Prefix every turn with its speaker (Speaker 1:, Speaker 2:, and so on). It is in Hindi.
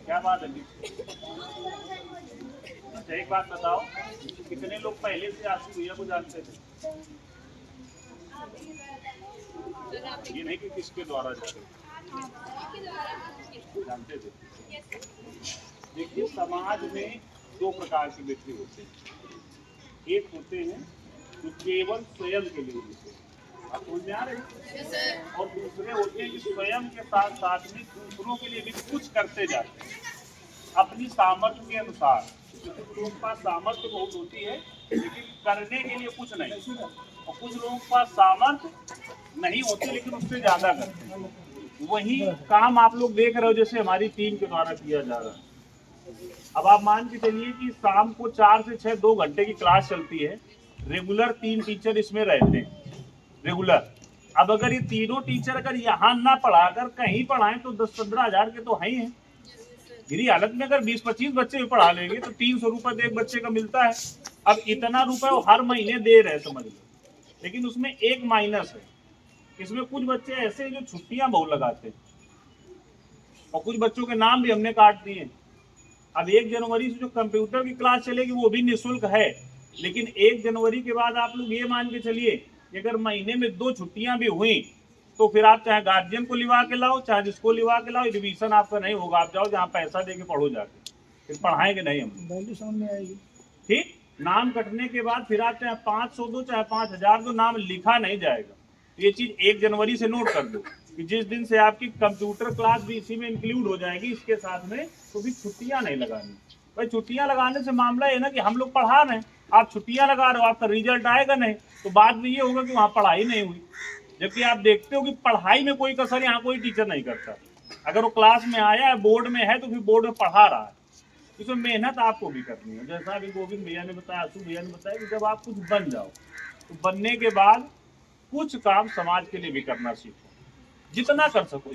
Speaker 1: क्या बात है? अच्छा एक बात बताओ, कितने लोग पहले से आशु भैया को जानते थे? ये नहीं कि किसके द्वारा जानते थे। देखिए समाज में दो प्रकार के व्यक्ति होते हैं। एक होते हैं जो केवल स्वयं के लिए होते हैं, आप समझ में आ रहे हैं? और दूसरे होते हैं कि स्वयं के साथ साथ में दूसरों के लिए भी कुछ करते जाते हैं अपनी सामर्थ्य के अनुसार। कुछ लोगों के पास सामर्थ्य बहुत होती है लेकिन करने के लिए कुछ नहीं, और कुछ लोगों के पास सामर्थ्य नहीं होती लेकिन उससे ज्यादा करते हैं। वही काम आप लोग देख रहे हो जैसे हमारी टीम के द्वारा किया जा रहा है। अब आप मान के चलिए कि शाम को 4 से 6 2 घंटे की क्लास चलती है, रेगुलर 3 टीचर इसमें रहते हैं रेगुलर। अब अगर ये तीनों टीचर अगर यहाँ ना पढ़ाकर कहीं पढ़ाएं तो 10-15 हजार के तो है ही है। मेरी हालत में अगर 20-25 बच्चे भी पढ़ा लेंगे तो 300 रुपए तो एक बच्चे का मिलता है। अब इतना रुपए वो हर महीने दे रहे समझ लो, लेकिन उसमें एक माइनस है। इसमें कुछ बच्चे ऐसे हैं जो छुट्टियां बहुत लगाते हैं और कुछ बच्चों के नाम भी हमने काट दिए। अब 1 जनवरी से जो कंप्यूटर की क्लास चलेगी वो भी निःशुल्क है, लेकिन 1 जनवरी के बाद आप लोग ये मान के चलिए कि अगर महीने में 2 छुट्टियां भी हुई तो फिर आप चाहे गार्जियन को लिवा के लाओ चाहे जिसको लिवा के लाओ, एडमिशन आपका नहीं होगा। आप जाओ जहाँ पैसा दे के पढ़ो जाके, फिर पढ़ाएंगे नहीं हम, वैल्यू सामने आएगी। ठीक, नाम कटने के बाद फिर आप चाहे 500 दो चाहे 5000 दो, नाम लिखा नहीं जाएगा। ये चीज 1 जनवरी से नोट कर दो कि जिस दिन से आपकी कंप्यूटर क्लास भी इसी में इंक्लूड हो जाएगी इसके साथ में, तो भी छुट्टियां नहीं लगानी। भाई छुट्टियां लगाने से मामला है ना कि हम लोग पढ़ा रहे हैं, आप छुट्टियां लगा रहे हो, आपका रिजल्ट आएगा नहीं तो बाद में ये होगा कि वहाँ पढ़ाई नहीं हुई। जबकि आप देखते हो कि पढ़ाई में कोई कसर यहाँ कोई टीचर नहीं करता। अगर वो क्लास में आया है, बोर्ड में है, तो फिर बोर्ड में पढ़ा रहा है। इसमें मेहनत आपको भी करनी है। जैसा अभी गोविंद भैया ने बताया, आशु भैया ने बताया कि जब आप कुछ बन जाओ तो बनने के बाद कुछ काम समाज के लिए भी करना सीखो, जितना कर सको।